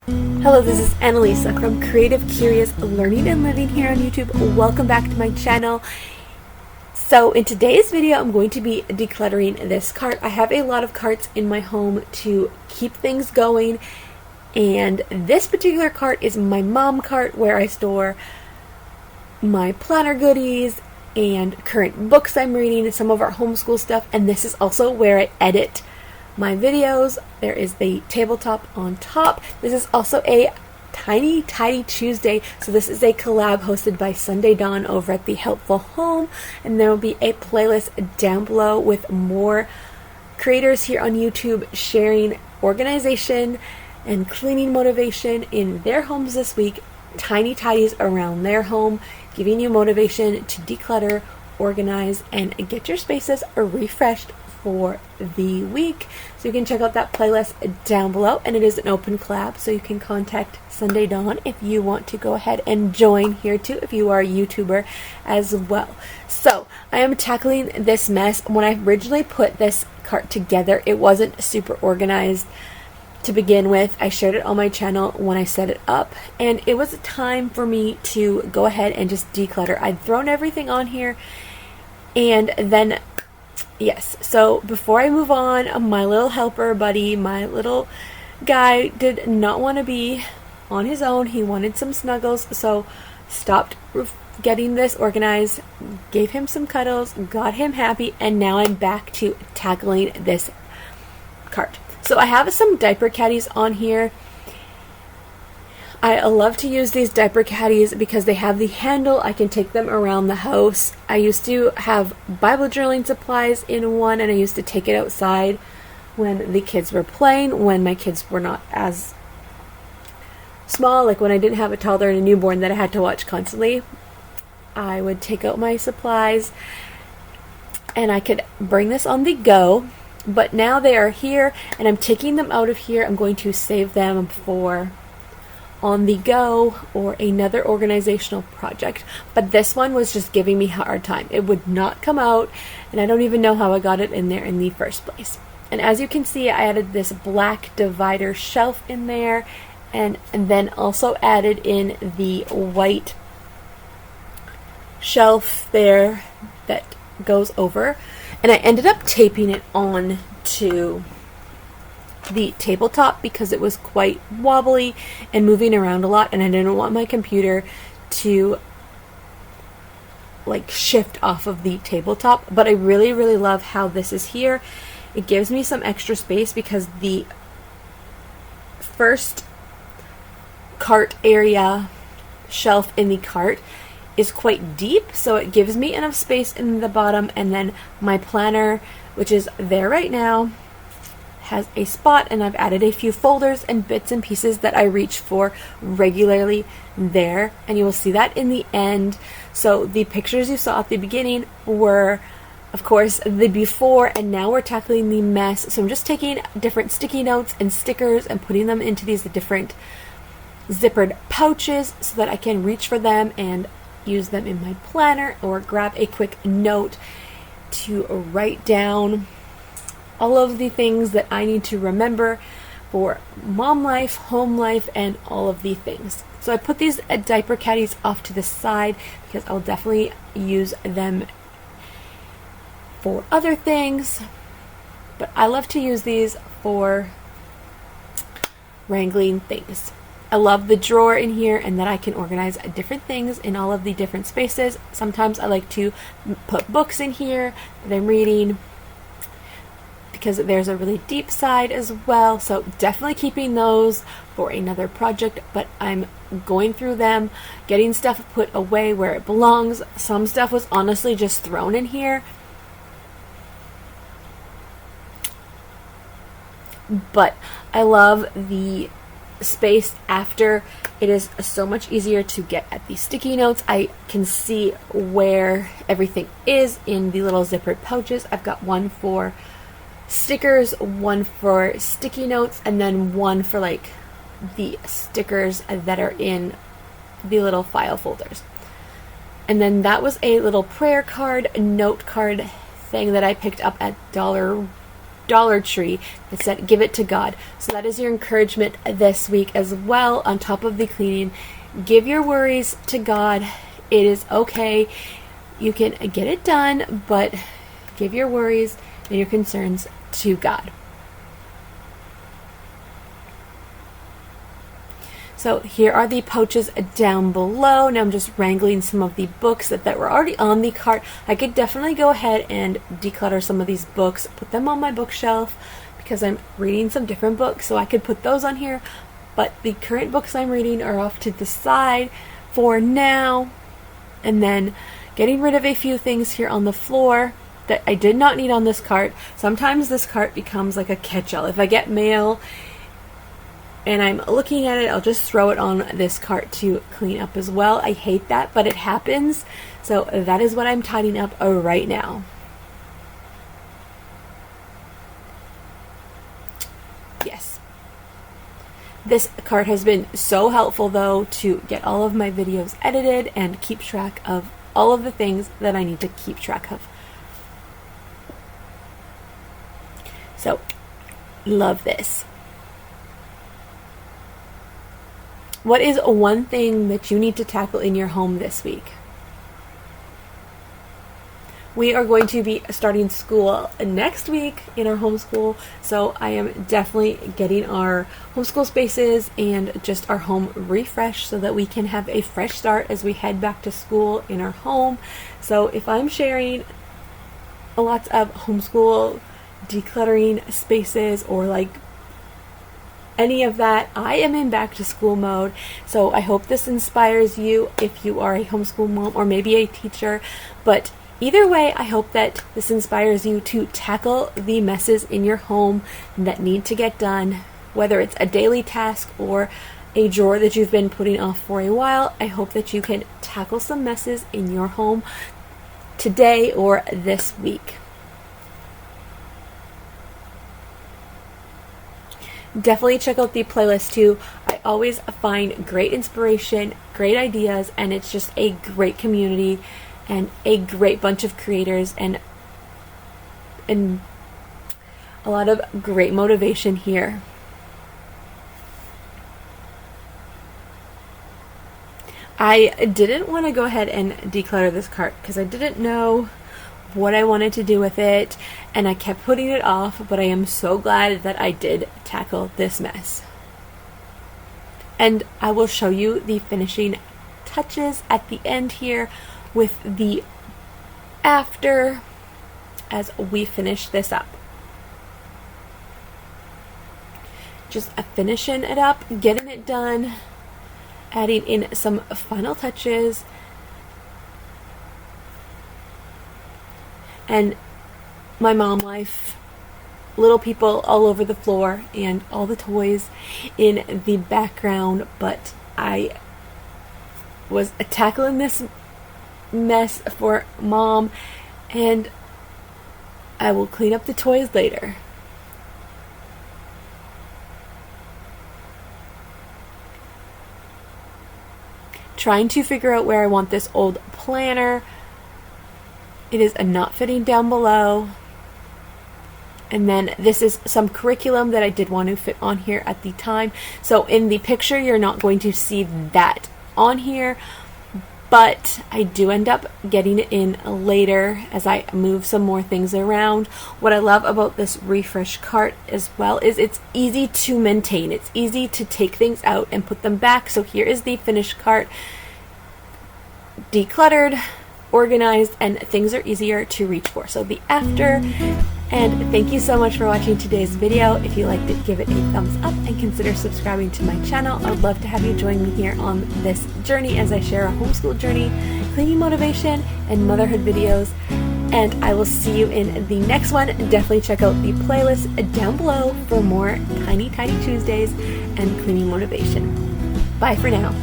Hello, this is Annalisa from Creative Curious Learning and Living here on YouTube. Welcome back to my channel. So in today's video, I'm going to be decluttering this cart. I have a lot of carts in my home to keep things going, and this particular cart is my mom cart where I store my planner goodies and current books I'm reading, some of our homeschool stuff, and this is also where I edit my videos. There is the tabletop on top. This is also a Tiny Tidy Tuesday, so this is a collab hosted by Sunday Dawn over at The Helpful Home, and there will be a playlist down below with more creators here on YouTube sharing organization and cleaning motivation in their homes this week, tiny tidies around their home, giving you motivation to declutter, organize, and get your spaces refreshed for the week. So you can check out that playlist down below, and it is an open collab, so you can contact Sunday Dawn if you want to go ahead and join here too, if you are a YouTuber as well. So I am tackling this mess. When I originally put this cart together, it wasn't super organized to begin with. I shared it on my channel when I set it up, and it was time for me to go ahead and just declutter. I'd thrown everything on here, and then yes, so before I move on, my little helper buddy, my little guy, did not want to be on his own. He wanted some snuggles, so stopped getting this organized, gave him some cuddles, got him happy, and now I'm back to tackling this cart. So I have some diaper caddies on here. I love to use these diaper caddies because they have the handle. I can take them around the house. I used to have Bible journaling supplies in one, and I used to take it outside when the kids were playing, when my kids were not as small, like when I didn't have a toddler and a newborn that I had to watch constantly. I would take out my supplies and I could bring this on the go, but now they are here and I'm taking them out of here. I'm going to save them for on the go or another organizational project, but this one was just giving me a hard time. It would not come out, and I don't even know how I got it in there in the first place. And as you can see, I added this black divider shelf in there, and then also added in the white shelf there that goes over, and I ended up taping it on to the tabletop because it was quite wobbly and moving around a lot, and I didn't want my computer to like shift off of the tabletop. But I really love how this is here. It gives me some extra space because the first cart area shelf in the cart is quite deep, so it gives me enough space in the bottom, and then my planner, which is there right now, has a spot, and I've added a few folders and bits and pieces that I reach for regularly there, and you will see that in the end. So the pictures you saw at the beginning were, of course, the before, and now we're tackling the mess. So I'm just taking different sticky notes and stickers and putting them into these different zippered pouches so that I can reach for them and use them in my planner, or grab a quick note to write down all of the things that I need to remember for mom life, home life, and all of the things. So I put these diaper caddies off to the side because I'll definitely use them for other things, but I love to use these for wrangling things. I love the drawer in here, and that I can organize different things in all of the different spaces. Sometimes I like to put books in here that I'm reading, because there's a really deep side as well, so definitely keeping those for another project. But I'm going through them, getting stuff put away where it belongs. Some stuff was honestly just thrown in here, but I love the space after. It is so much easier to get at the sticky notes. I can see where everything is in the little zippered pouches. I've got one for stickers, one for sticky notes, and then one for like the stickers that are in the little file folders. And then that was a little prayer card, note card thing that I picked up at Dollar Tree that said give it to God. So that is your encouragement this week as well. On top of the cleaning, give your worries to God. It is okay. You can get it done, but give your worries and your concerns to God. So here are the pouches down below. Now I'm just wrangling some of the books that were already on the cart. I could definitely go ahead and declutter some of these books, put them on my bookshelf because I'm reading some different books, so I could put those on here. But the current books I'm reading are off to the side for now. And then getting rid of a few things here on the floor that I did not need on this cart. Sometimes this cart becomes like a catch-all. If I get mail and I'm looking at it, I'll just throw it on this cart to clean up as well. I hate that, but it happens. So that is what I'm tidying up right now. Yes. This cart has been so helpful though to get all of my videos edited and keep track of all of the things that I need to keep track of. So, love this. What is one thing that you need to tackle in your home this week? We are going to be starting school next week in our homeschool, so I am definitely getting our homeschool spaces and just our home refreshed so that we can have a fresh start as we head back to school in our home. So if I'm sharing lots of homeschool decluttering spaces or like any of that, I am in back to school mode. So I hope this inspires you if you are a homeschool mom or maybe a teacher. But either way, I hope that this inspires you to tackle the messes in your home that need to get done, whether it's a daily task or a drawer that you've been putting off for a while. I hope that you can tackle some messes in your home today or this week. Definitely check out the playlist too. I always find great inspiration, great ideas, and it's just a great community and a great bunch of creators and a lot of great motivation here. I didn't want to go ahead and declutter this cart because I didn't know what I wanted to do with it, and I kept putting it off, but I am so glad that I did tackle this mess. And I will show you the finishing touches at the end here with the after as we finish this up. Just finishing it up, getting it done, adding in some final touches, and my mom life, little people all over the floor and all the toys in the background. But I was tackling this mess for Mom, and I will clean up the toys later. Trying to figure out where I want this old planner. It is not fitting down below. And then this is some curriculum that I did want to fit on here at the time. So in the picture, you're not going to see that on here, but I do end up getting it in later as I move some more things around. What I love about this refresh cart as well is it's easy to maintain. It's easy to take things out and put them back. So here is the finished cart, decluttered, organized, and things are easier to reach for. So the after. And thank you so much for watching today's video. If you liked it, give it a thumbs up and consider subscribing to my channel. I would love to have you join me here on this journey as I share a homeschool journey, cleaning motivation, and motherhood videos. And I will see you in the next one. Definitely check out the playlist down below for more Tiny Tuesdays and cleaning motivation. Bye for now.